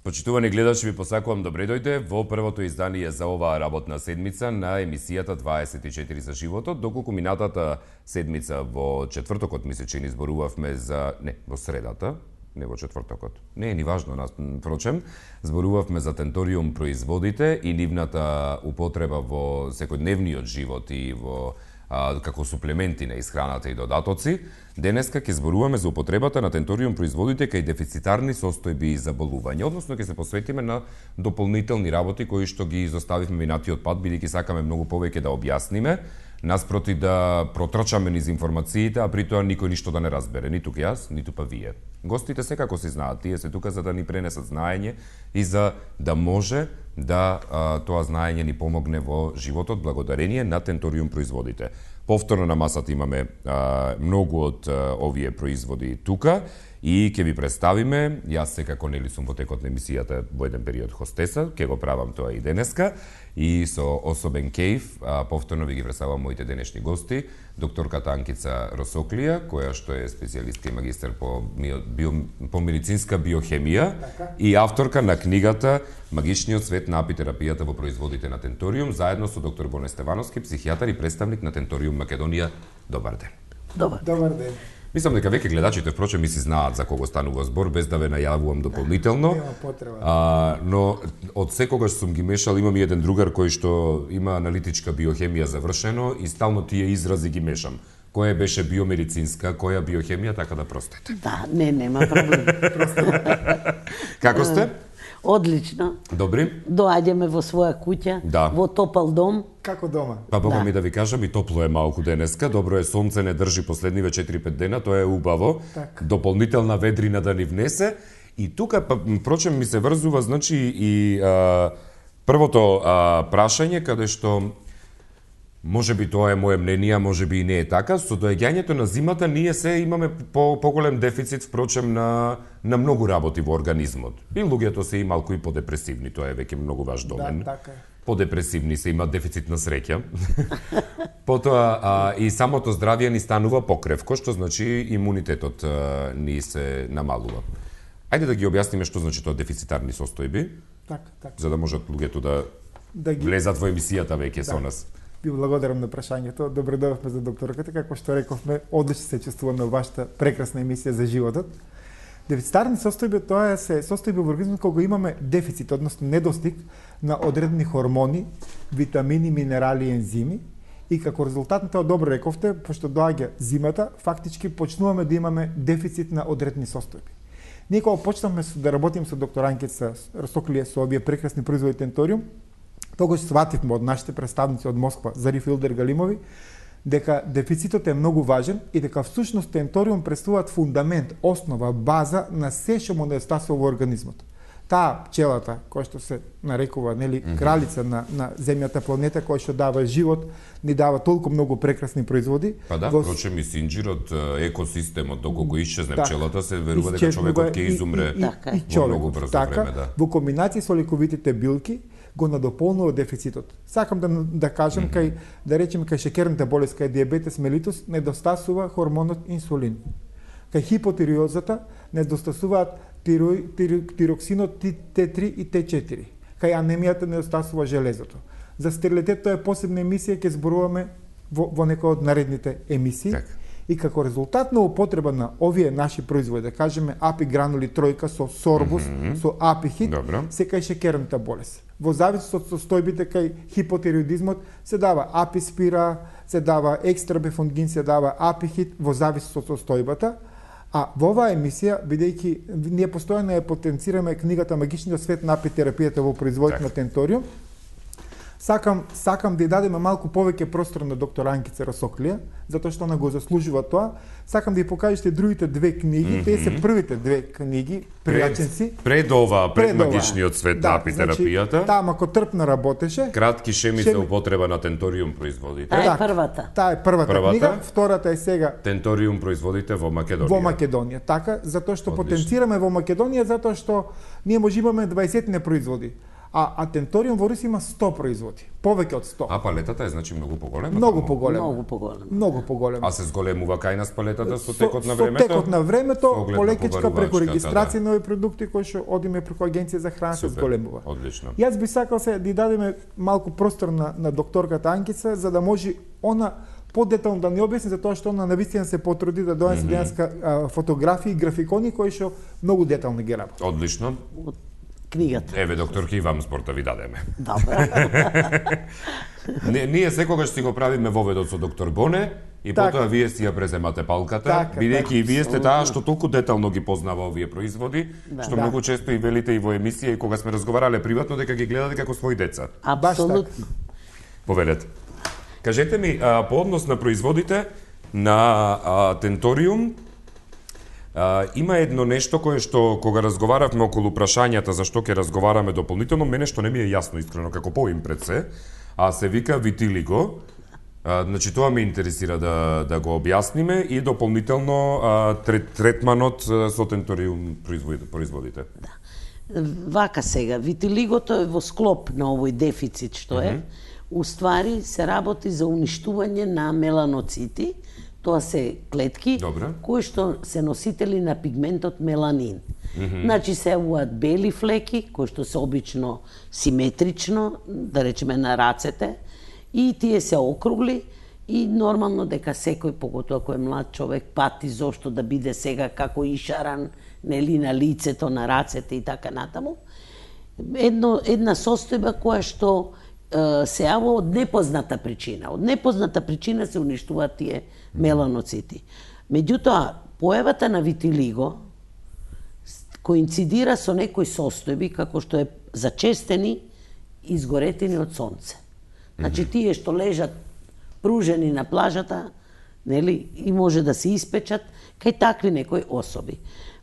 Почитувани гледачи, ви посакувам добре дојде во првото издание за оваа работна седмица на емисијата 24 за животот, доколку минатата седмица во четвртокот ми се чини зборувавме за во средата, не во четвртокот. Не е ни важно, впрочем, зборувавме за тенториум производите и нивната употреба во секојдневниот живот и во како суплементи на исхраната и додатоци. Денеска ќе зборуваме за употребата на тенториум производите кај дефицитарни состојби и заболувања, односно ќе се посветиме на дополнителни работи кои што ги изоставивме минатиот пат, бидејќи сакаме многу повеќе да објасниме, наспроти да протрчаме низ информациите, а при тоа никој ништо да не разбере, ниту јас, ниту па вие. Гостите секако си знаат, тие се тука за да ни пренесат знаење и за да може да тоа знаење ни помогне во животот благодарение на тенториум производите. Повторно на масата имаме многу од овие производи тука и ќе ви представиме, јас секако нели сум во текот на емисијата во еден период хостеса, ќе го правам тоа и денеска, и со особен кејф, повторно ви ги представувам моите денешни гости, докторката Анкица Росоклија, која што е специјалистка и магистар по медицинска биохемија и авторка на книгата Магичниот свет на апитерапијата во производите на тенториум, заедно со доктор Боне Стевановски, психијатар и представник на Тенториум Македонија. Добар ден. Добар ден. Мислам дека веќе гледачите впрочем ми си знаат за кого станува збор, без да ве најавувам дополнително. Нема потреба. Но од секогаш сум ги мешал, имам и еден другар кој што има аналитичка биохемија завршено и стално тие изрази ги мешам. Која беше биомедицинска, која биохемија, така да простете. Да, нема проблем. Како сте? Одлично. Добри? Доаѓаме во своја куќа, во топал дом. Како дома? Па Бога ми да ви кажам, и топло е малку денеска. Добро е, сонце не држи последниве 4-5 дена, тоа е убаво. Так. Дополнителна ведрина да ни внесе. И тука, впрочем, ми се врзува, значи, и првото прашање, каде што може би тоа е моје мнение, може би и не е така. Со доаѓањето на зимата ние се имаме поголем дефицит, впрочем, на многу работи во организмот. И луѓето се и малку и подепресивни, тоа е веќе многу ваш домен. Да, така е. Подепресивни се, имаат дефицит на среќа. Потоа и самото здравје ни станува покревко, што значи имунитетот ни се намалува. Ајде да ги објасниме што значи тоа дефицитарни состојби. Така. За да можат луѓето да влезат во емисијата веќе со нас. Ви благодарам на прашањето. Добре дојдовме за докторката, како што рековме, одлично се чувствуваме во вашата прекрасна емисија за животот. Дефицитарни состојби, тоа се состојби во организмот кога имаме дефицит, односно недостиг на одредени хормони, витамини, минерали и ензими, и како резултат на тоа, добро рековте, пошто доаѓа зимата, фактички почнуваме да имаме дефицит на одредени состојби. Ние кога почнавме да работиме со доктор Анкица Росоклија со овие прекрасни производи тенториум, тогаш свативме од нашите представници од Москва, Зариф Илдер Галимови, дека дефицитот е многу важен и дека всушност тенториум представуваат фундамент, основа, база на се што му недостасува во организмот. Таа пчелата, која што се нарекува, нели, кралица на земјата планета, која што дава живот, ни дава толку многу прекрасни производи. Па да, впрочем и синџирот, екосистемот, доколку исчезне пчелата, се верува дека човекот ќе изумре во многу брзо време, да. Во комбинација со лековитите билки го надополнува дефицитот. Сакам да кажам кај, да речеме, кај шекерната болест, кај диабетес мелитус, недостасува хормонот инсулин. Кај хипотиреозата недостасуваат тироксинот Т3 и Т4. Кај анемијата недостасува железото. За стерилитет тоа е посебна емисија, ќе зборуваме во некој од наредните емисии. Так. И како резултат на употреба на овие наши производи, да кажеме апигранули тројка со сорбус, со апихит, се кај шекерната болест. Во зависност од состојбите кај хипотиреоидизмот се дава аписпира, се дава екстрабефонгин, се дава апихит во зависност од состојбата. А во оваа емисија, бидејќи ние постојано ја потенцираме книгата Магичниот свет на апитерапијата во производите на тенториум, сакам да ја дадеме малку повеќе простор на доктор Анкица Росоклија, затоа што она го заслужува тоа. Сакам да ја покажете другите две книги, тие се првите две книги, пријаченци. Пред Магичниот свет на апитерапијата. Таа макотрпна работеше. Кратки шеми за употреба на тенториум производите. Таа е првата. Таа е првата книга, втората е сега Тенториум производите во Македонија. Во Македонија, така, затоа што потенцираме во Македонија, затоа што ние може имаме 20 производи. А Tentorium во Руси има 100 производи, повеќе од 100. А палетата е значи многу поголема? Многу поголема. Многу поголема. Многу поголема. А се зголемува кај нас палетата со текот на времето? Со текот на времето, полеќичка преку побарувачката, регистрација нови продукти кои што одиме преку агенција за храна се зголемува. Одлично. Јас би сакал се да дадеме малку простор на докторката Анкица за да може она подетално да ни објасни за тоа што она навистина се потруди да донесе денеска фотографии и графикони кои што многу детално ги работи. Одлично. Книгата. Еве докторки, и вам спорта ви дадеме. Добро. Ние секогаш си го правиме воведот со доктор Боне и потоа вие си ја преземате палката, бидејќи и вие сте таа што толку детално ги познава овие производи, што многу често и велите и во емисија и кога сме разговарале приватно дека ги гледате како своји деца. Апсолутно. Повелете. Кажете ми, по однос на производите на Tentorium, има едно нешто кое што кога разговаравме околу прашањата за што ќе разговараме дополнително, мене што не ми е јасно искрено како поимпред се, а се вика витилиго. Значи тоа ме интересира да го објасниме и дополнително третманот со Tentorium производите. Да. Вака сега, витилигото е во склоп на овој дефицит што е. Уствари се работи за уништување на меланоцити. Тоа се клетки кои што се носители на пигментот меланин. Значи се јавуваат бели флеки кои што се обично симетрично, да речеме на рацете, и тие се округли и нормално дека секој, поготоа кој е млад човек, пати зошто да биде сега како ишаран, нели, на лицето, на рацете и така натаму. Една состојба која што се јавува од непозната причина. Од непозната причина се уништуваат тие меланоцити. Меѓутоа, појавата на витилиго коинцидира со некои состојби како што е зачестени изгоретини од сонце. Значи тие што лежат пружени на плажата, нели, и може да се испечат кај такви некои особи.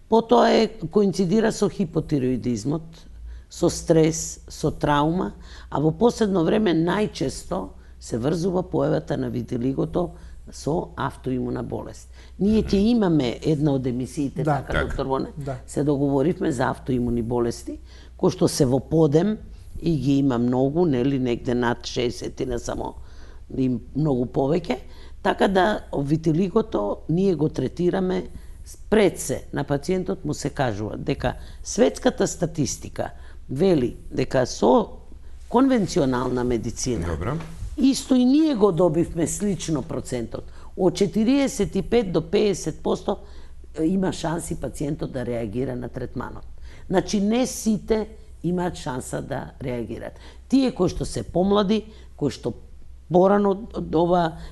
Потоа коинцидира со хипотироидизмот, со стрес, со траума, а во последно време најчесто се врзува појавата на витилигото со автоимуна болест. Ние ќе имаме една од емисиите, така, доктор Боне, се договоривме за автоимуни болести, кои што се во подем и ги има многу, нели, негде над 60 само и многу повеќе, така да витилигото ние го третираме пред се на пациентот му се кажува дека светската статистика вели дека со конвенционална медицина исто и ние го добивме слично процентот. Од 45 до 50% има шанси пациентот да реагира на третманот. Значи не сите имаат шанса да реагираат. Тие кои што се помлади, кои што порано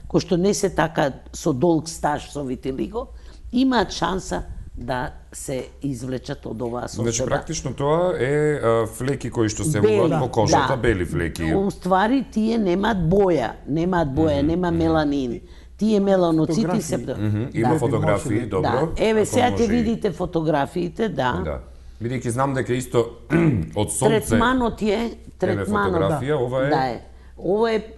кои што не се така со долг стаж со витилиго, имаат шанса да се извлечат од оваа состојба. Значи практично тоа е флеки кои што се јавуваат по кожата, бели флеки. Уствари тие немаат боја, нема меланин. Тие меланоцити се... Има фотографии, добро. Еве сега ќе видите фотографиите, Бидејќи знам дека исто од сонце... Третманот е... фотографија, ова е... Да е. Ова е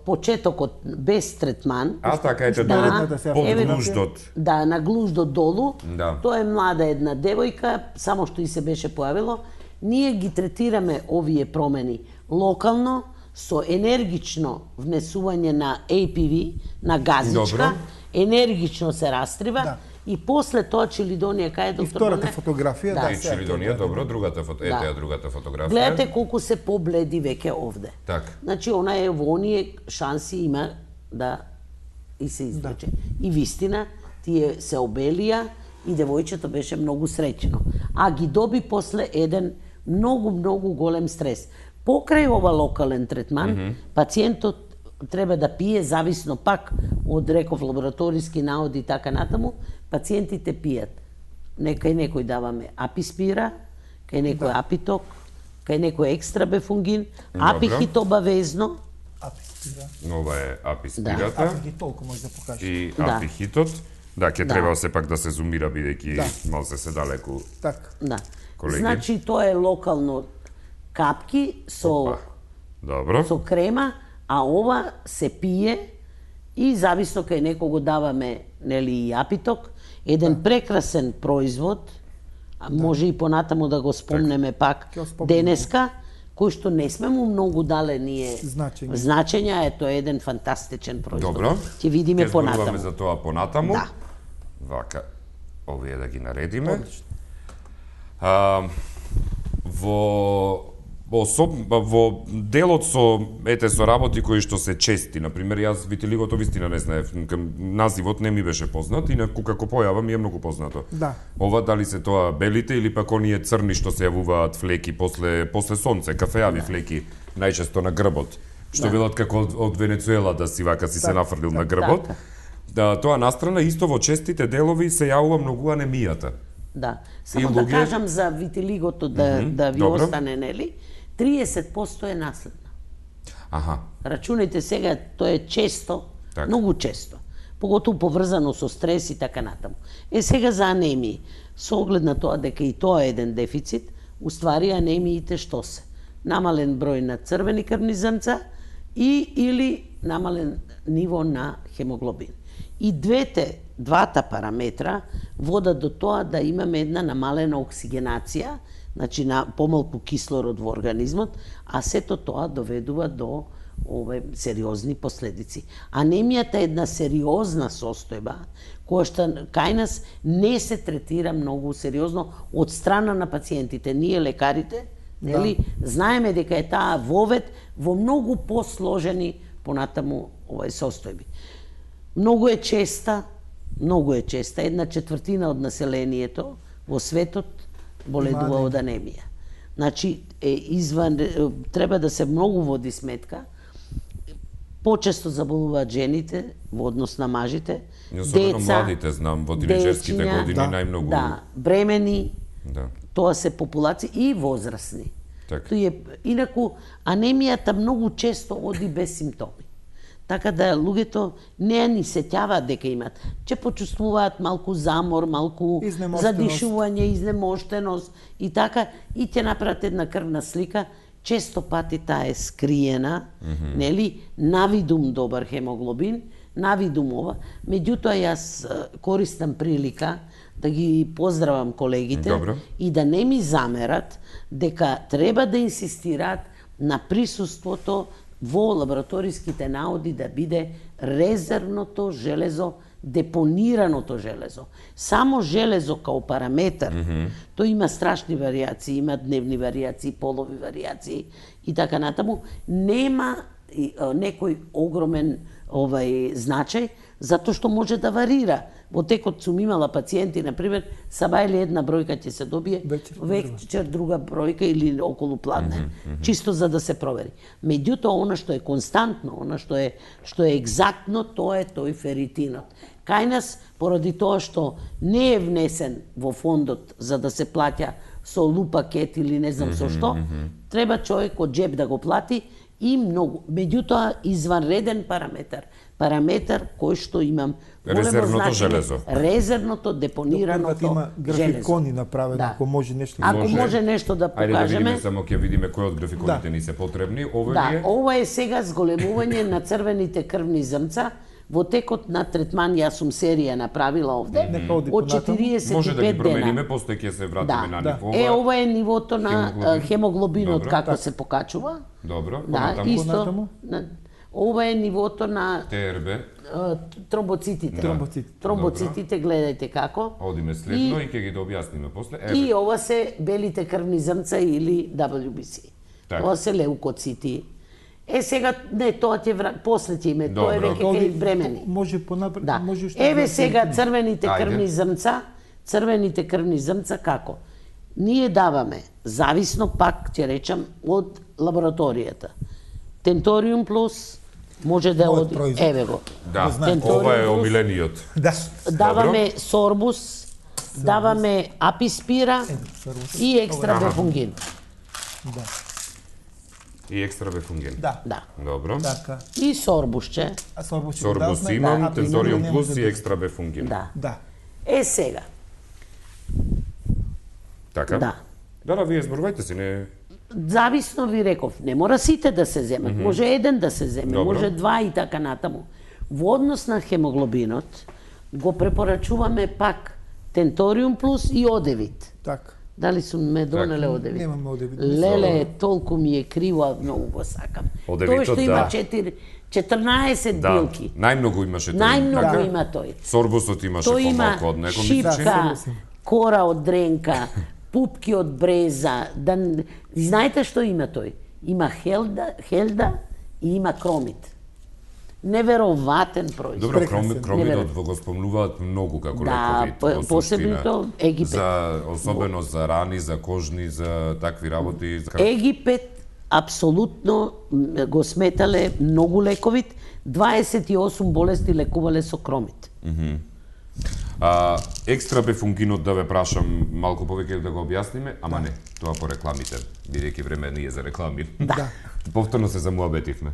почетокот без третман. Така ете под глуждот. Да, на глуждот долу. Тоа е млада една девојка, само што и се беше појавило. Ние ги третираме овие промени локално, со енергично внесување на APV, на газичка, енергично се растрива, и после тоа Челидонија, кај доктор Боне... И втората фотографија, Челидонија, добро, другата фотографија. Гледате колку се побледи веќе овде. Значи, она е во оние шанси има да и се извлече. И вистина, тие се обелија и девојчето беше многу среќно. А ги доби после еден многу голем стрес. Покрај ова локален третман, пациентот треба да пие, зависно пак од реков лабораториски наоди и така натаму, пациентите пијат. Кај некој даваме аписпира, кај некој апиток, кај некој екстра бефунгин, апихит обавезно. Ова е аписпирата. Апихитолку може да покаже. И апихитот. Да, ќе треба сепак да се зумира, бидејќи малце се далеку. Колеги. Значи, тоа е локално капки со крема, а ова се пие и зависно кај некого даваме, нели, и апиток, еден прекрасен производ, може и понатаму да го спомнеме пак денеска, кој што не сме му многу дале ние значења, е тоа еден фантастичен проizvod. Добро. Ќе видиме понатаму. Ќе зборуваме за тоа понатаму. Да. Вака, овие да ги наредиме. Одлично. Во делот со работи кои што се чести, например, јас витилигото вистина не знаев, називот не ми беше познат, инаку како појава ми е многу познато. Да. Ова дали се тоа белите или пак оние црни што се јавуваат флеки после сонце, кафеави флеки, најчесто на грбот, што велат како од Венецуела да си вака си се нафрлил на грбот. Да, тоа настрана исто во честите делови се јавува многу анемијата. Да. Само да кажам за витилигото да ви остане, нели? 30% е наследна. Аха. Рачунајте сега, тоа е често, многу често. Поготово поврзано со стрес и така натаму. Сега за анемии, со оглед на тоа дека и тоа е еден дефицит, уствари анемиите што се? Намален број на црвени крвни зрнца или намален ниво на хемоглобин. И двата параметра водат до тоа да имаме една намалена оксигенација, значи на помалку кислород во организмот, а сето тоа доведува до сериозни последици. Анемијата е една сериозна состојба која што кај нас не се третира многу сериозно од страна на пациентите. Ние лекарите, нели, знаеме дека е таа вовед во многу посложени понатаму состојби. Многу е честа, 1/4 од населението во светот боледува од анемија. Значи, треба да се многу води сметка. Почесто заболуваат жените во однос на мажите, особено младите, знам, во тинеџерските години најмногу. Да, бремени, тоа се популација и возрастни. Инаку, анемијата многу често оди без симптоми. Така да луѓето не ни сеќаваат дека имат. Че почувствуваат малку замор, малку задишување, изнемоштеност и така, и ќе направат една крвна слика. Често пати таа е скриена, нели, навидум добар хемоглобин, навидум ова. Меѓутоа јас користам прилика да ги поздравам колегите и да не ми замерат дека треба да инсистираат на присуството во лабораториските наоди да биде резервното железо, депонираното железо. Само железо као параметар, тој има страшни варијации, има дневни варијации, полови варијации и така натаму, нема некој огромен значај, затоа што може да варира. Во текот сум имала пациенти, например, сабајле една бројка ќе се добие, вечер друга бројка или околу пладне, чисто за да се провери. Меѓутоа, она што е константно, она што е екзактно, тоа е тој феритинот. Кај нас, поради тоа што не е внесен во фондот за да се плаќа со лупакет или не знам со што, треба човек од джеб да го плати и многу. Меѓутоа, изванреден параметар кој што имам резервното железо. Резервното депонираното железо. Има графикони направени, ако може нешто. Ако може нешто да покажеме. Ајде да видиме, само ќе видиме кои од графиконите ни се потребни. Ова е сега зголемување на црвените крвни зрнца. Во текот на третман, јас сум серија направила овде, од 45 дена. Може да ги промениме, после ќе се вратиме на ниво. Ова е нивото на хемоглобинот како се покачува. Добро, понатаму. Ова е нивото на ТРБ. Тромбоцитите. Тромбоцитите, гледајте како. Одиме следно и ќе ги дообјасниме после. И ова се белите крвни зрнца или WBC. Ова се леукоцити. Сега, не, тоа ќе после ќе име, тоа е веќе кај бремени. Може понапред, може што. Еве сега црвените крвни зрнца како? Ние даваме, зависно пак ќе речам од лабораторијата. Тенториум плюс може да оди, еве го. Да, ова е омилениот. Даваме сорбус, даваме аписпира и екстра бефунгин. И екстра бефунген. Да. Добро. И сорбусче. Сорбус имам, тензориум плюс и екстра бефунген. Да. Сега. Така? Да, вие зборувајте си, не... Зависно ви реков, не мора сите да се земат, може еден да се земе, може два и така натаму. Во однос на хемоглобинот, го препорачуваме пак тенториум плюс и одевит. Дали су ме донеле одевит? Немаме одевит. Леле, толку ми е криво, а многу го сакам. Одевитот, Тој што има да. 14 Да, билки. најмногу имаше тој. Најмногу Така? има тој. Сорбусот имаше Тој има помалку од некој, мислиш? шипка, кора од дренка, пупки од бреза. Знаете што има тој? Има хелда и има кромит. Невероватен производ. Добро, кромидот го спомнуваат многу како лекови. во посебно суштина. Египет. Особено за рани, за кожни, за такви работи. Египет апсолутно го сметале многу лековит, 28 болести лекувале со кромит. Екстра бефунгинот, да ве прашам малку повеќе да го објасниме, ама не, тоа по рекламите, бидејќи време не е за реклами. Да. Повторно се замуабетивме.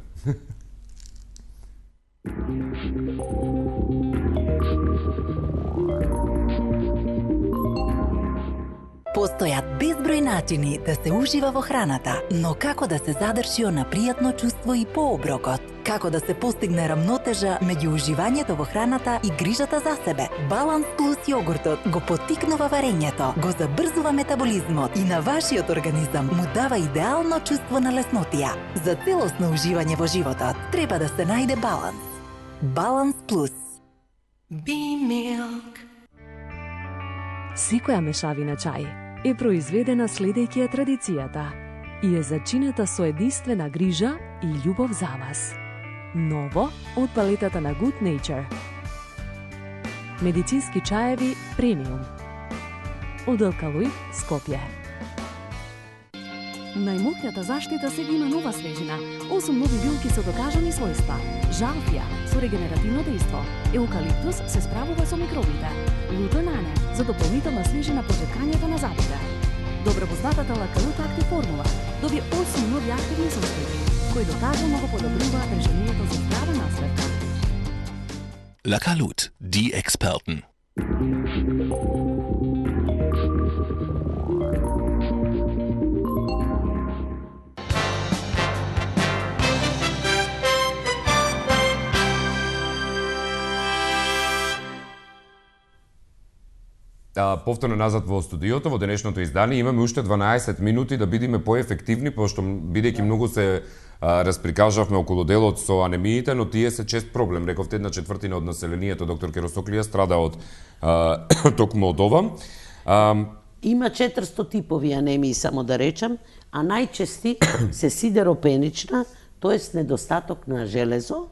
Постојат безброј начини да се ужива во храната, но како да се задржи она пријатно чувство и по оброкот? Како да се постигне рамнотежа меѓу уживањето во храната и грижата за себе? Баланс Плюс јогуртот го поттикнува варењето, го забрзува метаболизмот и на вашиот организам му дава идеално чувство на леснотија. За целосно уживање во животот треба да се најде баланс. Баланс Плюс. B-Milk. Секоја мешавина чај е произведена следејќи ја традицијата и е зачинета со единствена грижа и љубов за вас. Ново од палетата на Good Nature. Медицински чаеви премиум. Од Алкалоид, Скопје. Најмократа заштита сега има нова свежина. 8 нови билки со докажани својства. Жалфија со регенеративно дејство. Еукалиптус се справува со микробите. Лутонане за дополнителна свежина по чекањето на зъбите. Добро познатата Лакалут Актив формула доби 8 нови активни состојби, кои докажано го подобруваат решението за здрава насветка. Lakalut, die Experten. Повторно назад во студиото, во денешното издание, имаме уште 12 минути да бидеме поефективни, пошто бидејќи многу се расприкажавме околу делот со анемиите, но тие се чест проблем. Рековте, 1/4 од населението, доктор Керосоклија, страда од токму од ова. Има 400 типови анемии, само да речам, а најчести се сидеропенична, тоест недостаток на железо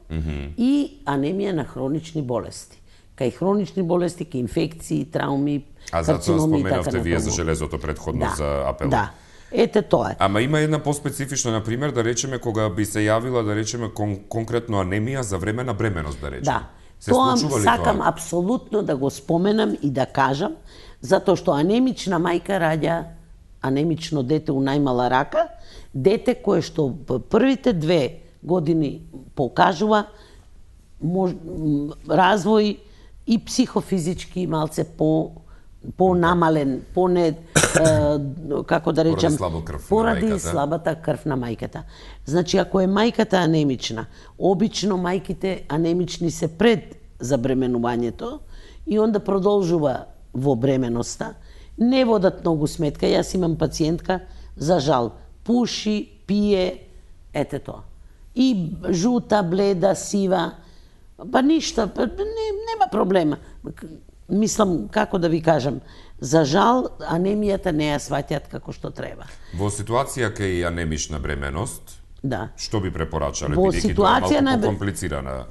и анемија на хронични болести. Кај хронични болести, кај инфекции, трауми, карциноми и така споменавте вие за железото предходно за апел. Да. Ете тоа е. Ама има една поспецифична, например, да речеме кога би се јавила, да речеме конкретно анемија за време на бременост, да речеме. Да. Се Тоа случува ли сакам тоа? апсолутно да го споменам и да кажам, затоа што анемична мајка раѓа анемично дете у најмала рака, дете кое што првите 2 години покажува развој и психофизички малце по-намален, како да речам, поради слабата крв на мајката. Значи, ако е мајката анемична, обично мајките анемични се пред забременувањето и онда продолжува во бременоста, не водат многу сметка. Јас имам пациентка, за жал, пуши, пие, ете тоа. И жута, бледа, сива, па ништо, нема проблема. Мислам, како да ви кажам, за жал, анемијата не ја сваќаат како што треба. Во ситуација кај анемична бременост, да, што би препорачале, во бидејќи тоа е ситуација малку комплицирана?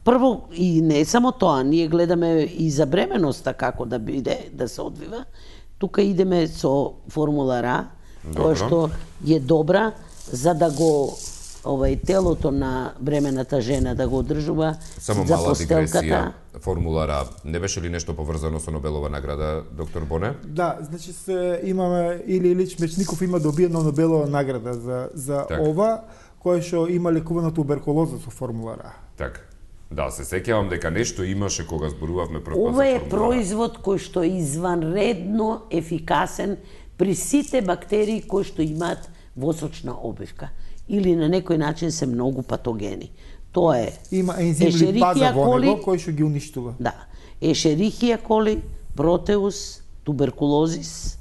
Прво, и не само тоа, ние гледаме и за бременоста како да биде, да се одвива. Тука идеме со формула Р, која што е добра за да го телото на бремената жена да го одржува Само за мала постелката. дигресија, формула Р, не беше ли нешто поврзано со Нобелова награда, доктор Боне? Да, значи имаме Илија Илич Мечников има добиено Нобелова награда за ова, која што има лекувано туберкулоза со формула Р. Така. Да, се сеќавам дека нешто имаше кога зборувавме прв пат. Ова е производ кој што е изванредно ефикасен при сите бактерии кои што имаат восочна обивка или на некој начин се многу патогени. Тоа е има ензим липаза во него кој што ги уништува. Да. Ешерихија коли, протеус, туберкулозис,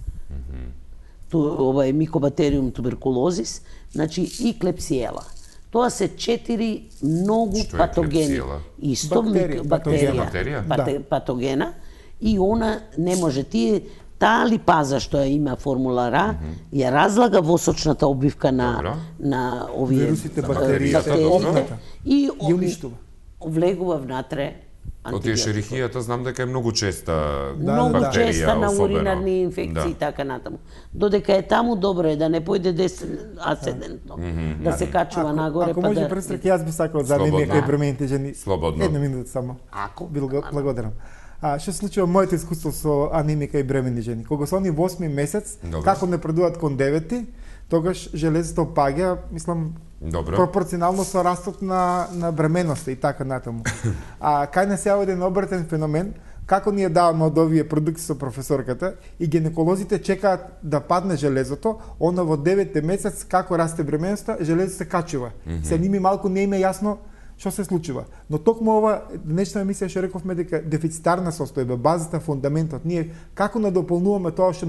Ова е Mycobacterium tuberculosis, значи и клепсиела. Тоа се 4 многу Што е патогени. клепсиела? Исто Бактерија. патогена и она не може таа липаза што ја има формула А, ја разлага во сочната обвивка на овие Вирусите, бактериите, и Ги уништува. влегува внатре Од тие шерихијата знам дека е многу честа многу бактерија, честа на особено. уринарни инфекции и така натаму. Додека е таму, добро е да не појде асцендентно, да се качува нагоре. Ако па може да... престрак, јас би сакал за Слободно. анемија кај бремените жени. Слободно. Една минута само. Ако? Благодарам. Што се случува моето искуство со анемија кај бремени жени? Кога се они во 8 месец, Добро. како не продуват кон 9, тогаш железото паѓа, мислам, Добро. пропорционално со растот на бременоста и така натаму. Кај нас се еден обратен феномен, како ние даваме од овие продукти со професорката и гинеколозите чекаат да падне железото, она во 9 месец како расте бременоста, железото се качува. Се ними малку не им е јасно што се случува. Но токму ова днешна емисија што рековме дека дефицитарна состојба, базата, фундаментот, ние како надополнуваме тоа што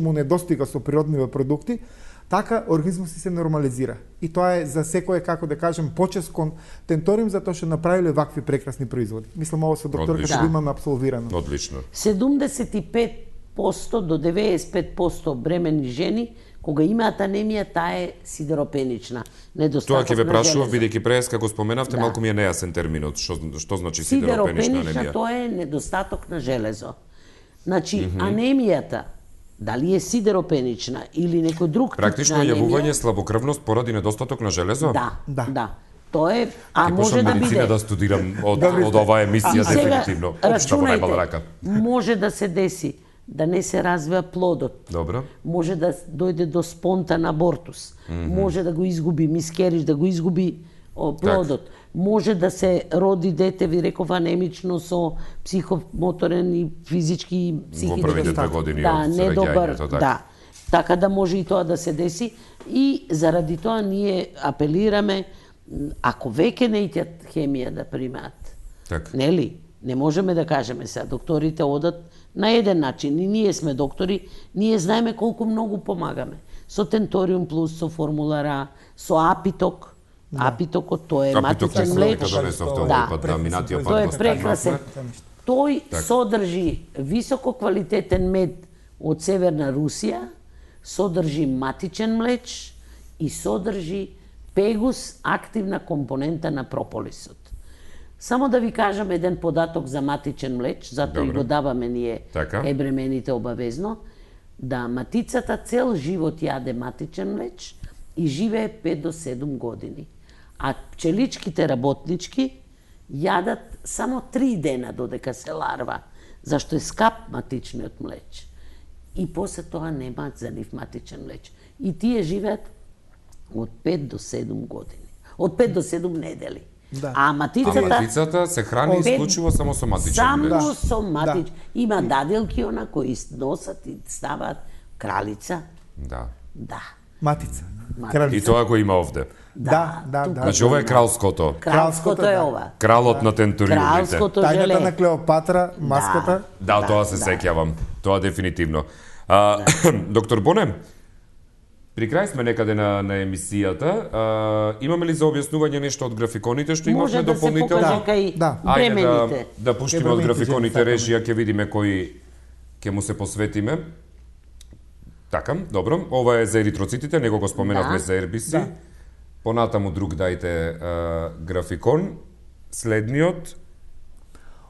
му недостига со природниви продукти, така организмот се нормализира. И тоа е за секој, како да кажем, почест кон Tentorium за тоа што направиле вакви прекрасни производи. Мислам ова со докторката го имаме апсолвирано. Одлично. 75% до 95% бремени жени кога имаат анемија, таа е сидеропенична. Тоа ќе ве на прашував, железо. бидејќи прес како споменавте, Да. малку ми е нејасен терминот, што значи сидеропенична Сидеропенична, анемија. тоа е недостаток на железо. Значи, анемијата, дали е сидеропенична или некој друг тип Практично на јавување анемија, слабокрвност поради недостаток на железо? Да. Тоа е, а Ќе може почнам да медицина биде. да студирам од оваа емисија И сега, дефинитивно. Општа во најмала рака. може да се деси да не се развива плодот. Добро. Може да дојде до спонтан абортус. Може да го изгуби мискериш, да го изгуби плодот. Може да се роди дете, ви реков, анемично со психомоторен и физички и психички. Во првите 2 години да, од недобар, раѓањето, така. да. Така да може и тоа да се деси и заради тоа ние апелираме ако веќе не итјат хемија да примаат. Така. Нели? Не можеме да кажеме сега, докторите одат на еден начин и ние сме доктори, ние знаеме колку многу помагаме. Со Tentorium Plus, со Формула А, со Апиток. Апитокот, тоа е Апиток матичен се млеч. дека донесовте овој Да. пат, да, минатиот пат Тој го е прекрасен. спомнавме. Тој Така. содржи високо квалитетен мед од Северна Русија, содржи матичен млеч и содржи пегус, активна компонента на прополисот. Само да ви кажам еден податок за матичен млеч, затоа и Добро. го даваме ние Така. кај бремените обавезно, да матицата цел живот јаде матичен млеч и живее 5 до 7 години. А пчеличките работнички јадат само 3 дена додека се ларва, зашто е скап матичниот млеч. И после тоа немаат за нив матичен млеч. И тие живеат од 5 до 7 години. Од 5 до 7 недели. Да. А А матицата матицата се храни Пет- исклучиво само со матичен само млеч. со матич. Има даделки она кои носат и ставаат кралица. Да. Да. Матица. Матица. И Кралица. тоа го има овде. Да. Значи ова е кралското. Кралското е да. ова. Кралот на Tentoriumите. Кралското Тајната желе. на Клеопатра, маската. Да, тоа се сеќавам. Тоа дефинитивно. Доктор Боне, при крај сме некаде на емисијата. Имаме ли за објаснување нешто од графиконите што имавме Може да се дополнително? покаже кај Да. Ајде бремените. да пуштиме од бремените графиконите жени, режија, ќе видиме кои ќе му се посветиме. Така, добро. Ова е за еритроцитите, него го споменавме Да. за RBC. Да. Понатаму друг дајте графикон. Следниот,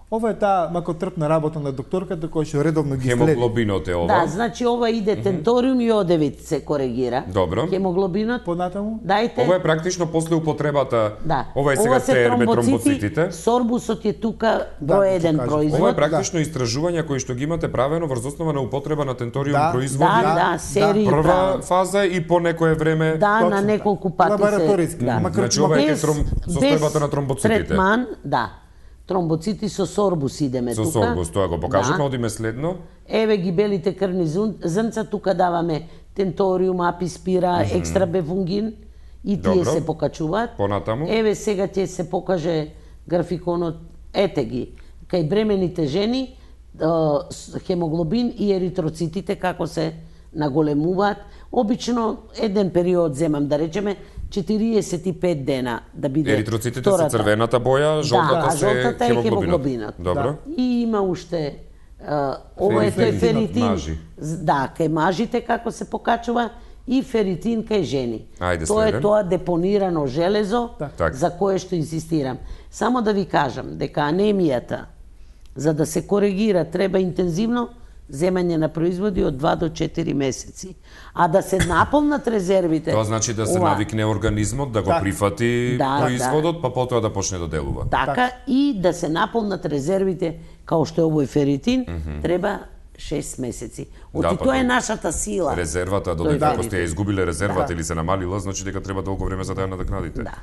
Ова е таа макотрпна работа на докторката која што редовно ги следи. хемоглобинот е ова. Да, значи ова иде Tentorium и одевит се коригира. Добро. Хемоглобинот. Понатаму? Дајте. Ова е практично после употребата. Да. Ова е сега се тромбоцитите. Сорбусот е тука Да, број да, еден ќе кажам. производ. Ова е практично истражување кои што ги имате правено врз основа на употреба на Tentorium Да, производи. Да, да, серии Прва правено. фаза и по некое време. Да, на Точно. неколку пати Лабораториски, Да. Значи ова е состојбата на тромбоцитите. Третман, да. Тромбоцити со сорбус идеме Со тука. сорбус, тоа го покажуваме, Да. одиме следно. Еве ги белите крвни зрнца, тука даваме Tentorium, Аписпира, екстра бефунгин и тие Добро. се покачуваат. Понатаму? Еве сега ќе се покаже графиконот, ете ги, кај бремените жени, хемоглобин и еритроцитите како се наголемуваат. Обично еден период земам, да речеме 45 дена да биде Еритроцитите се црвената боја, жолтата се жолтата е хемоглобинот. хемоглобинот. Добро. И има уште ова е тој феритин. Мажи. Да, кај мажите како се покачува и феритин кај жени. Ајде, Тоа е следен. тоа депонирано железо Так. за кое што инсистирам. Само да ви кажам дека анемијата за да се коригира треба интензивно земање на производи од 2 до 4 месеци. А да се наполнат резервите... Тоа значи да се навикне организмот да го прифати Да, производот, па потоа да почне да делува. Така, и да се наполнат резервите, као што е овој феритин, треба 6 месеци. Да, Оти па тоа е тоа. нашата сила. Резервата, Тој додека ако феритин. сте ја изгубиле резервата или се намалила, значи дека треба долго време за да ја надокнадите. Да.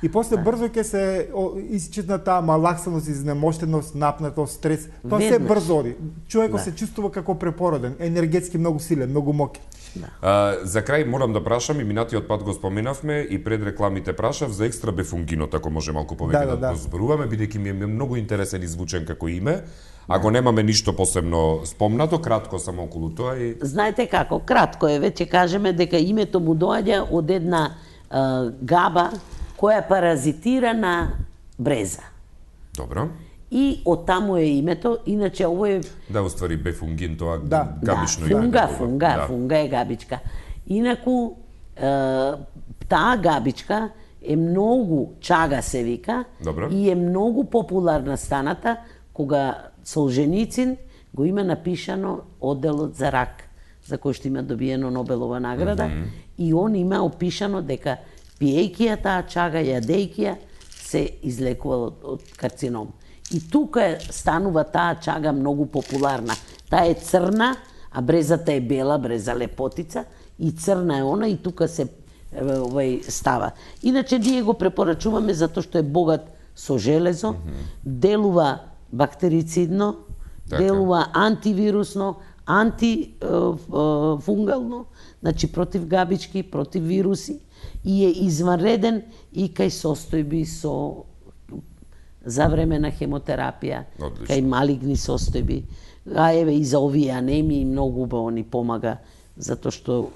И после брзо ќе се исчезна таа малаксаност, изнемоштеност, напнатост, стрес. Тоа се Веднаш. брзо оди. Човекот Да. се чувствува како препороден, енергетски многу силен, многу моќен. За крај морам да прашам, и минатиот пат го споменавме, и пред рекламите прашав за екстра бефунгинот, ако може малку повеќе да го зборуваме, бидејќи ми е многу интересен и звучен како име. Ако немаме ништо посебно спомнато, кратко само околу тоа и... Знаете како, кратко е, веќе кажеме дека името му доаѓа од една габа која паразитира на бреза. Добро. И од таму е името, иначе ово е Да, уствари бефунгин, тоа Да. габично фунга е габичка. Инаку таа габичка е многу чага се вика. Добро. И е многу популарна станата кога Солженицин го има напишано одделот за рак, за кој што има добиено Нобелова награда, и он има опишано дека пиејќи ја таа чага, јадејќи ја, се излекувал од карцином. И тука станува таа чага многу популарна. Таа е црна, а брезата е бела, бреза лепотица, и црна е она, и тука се става. Иначе ние го препорачуваме затоа што е богат со железо, делува бактерицидно, делува антивирусно, антифунгално, значи против габички, против вируси, и е изванреден и кај состојби со за време на хемотерапија, кај малигни состојби. А еве и за овие анемии многу убаво ни помага затоа што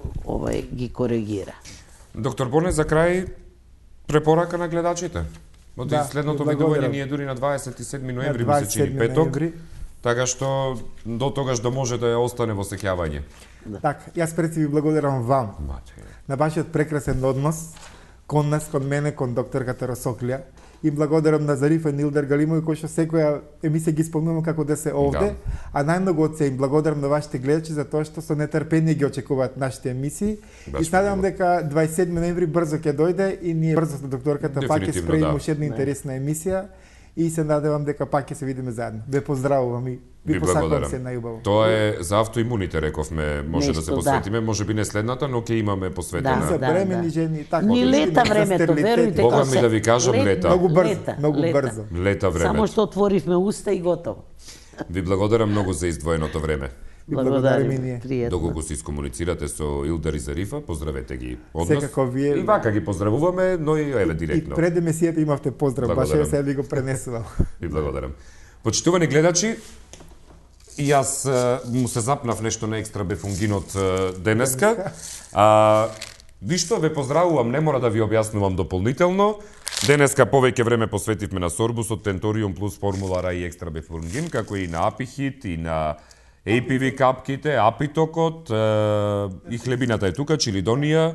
ги коригира. Доктор Борне, за крај препорака на гледачите. Од следното видување ни е дури на 27 ноември, мисле че петок. Така што до тогаш да може да ја остане во сеќавање. Така, јас пред се ви благодарам вам на вашиот прекрасен однос кон нас, кон мене, кон докторката Росоклија. И благодарам на Зарифа Нилдар Галимови, кој што секоја емисија ги спомнувам како да се овде, а најмногу од се им благодарам на вашите гледачи за тоа што со нетрпение ги очекуваат нашите емисии. И се надевам дека 27 ноември брзо ќе дојде и ние брзо со докторката пак ќе спремиме уште една интересна емисија и се надевам дека пак ќе се видиме заедно. Ве поздравувам и ви посакувам се најубаво. Тоа е за автоимуните, рековме, може да се посветиме, може би не следната, но ќе имаме посветена. За бремени жени, така. Ни лета времето, верујте. Бога ми да ви кажам лета. Многу брзо, многу брзо. Лета времето. Само што отворивме уста и готово. Ви благодарам многу за издвоеното време. Благодарим и ние. Доколку се искомуницирате со Илдар и Зарифа, поздравете ги од нас. Секако вие. И вака ги поздравуваме, но и еве директно. И пред емисијата имавте поздрав, баш се ви го пренесувам. Ви благодарам. Почитувани гледачи, и јас му се запнав нешто на екстра бефунгинот денеска. Ви што, ве поздравувам, не мора да ви објаснувам дополнително. Денеска повеќе време посветивме на сорбусот, тенториум плюс формулара и екстра бефунгин, како и на апихит, и на APV капките, апитокот, и хлебината е тука, чилидонија.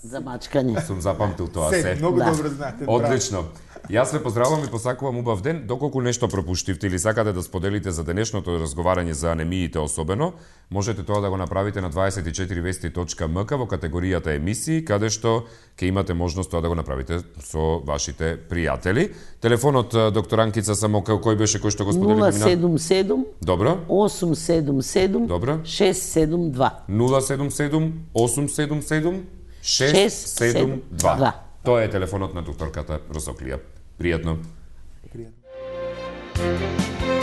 За мачкање. Сум запамтил тоа се. Многу добро знаете. Одлично. Јас ве поздравувам и посакувам убав ден. Доколку нешто пропуштивте или сакате да споделите за денешното разговарање за анемиите особено, можете тоа да го направите на 24vesti.mk во категоријата емисии, каде што ќе имате можност тоа да го направите со вашите пријатели. Телефонот доктор Анкица само кој беше кој што го споделите? 077 Добро. 877 Добро. 672. 077 877 672. Тоа е телефонот на докторката Росоклија. Пријатно. Пријатно.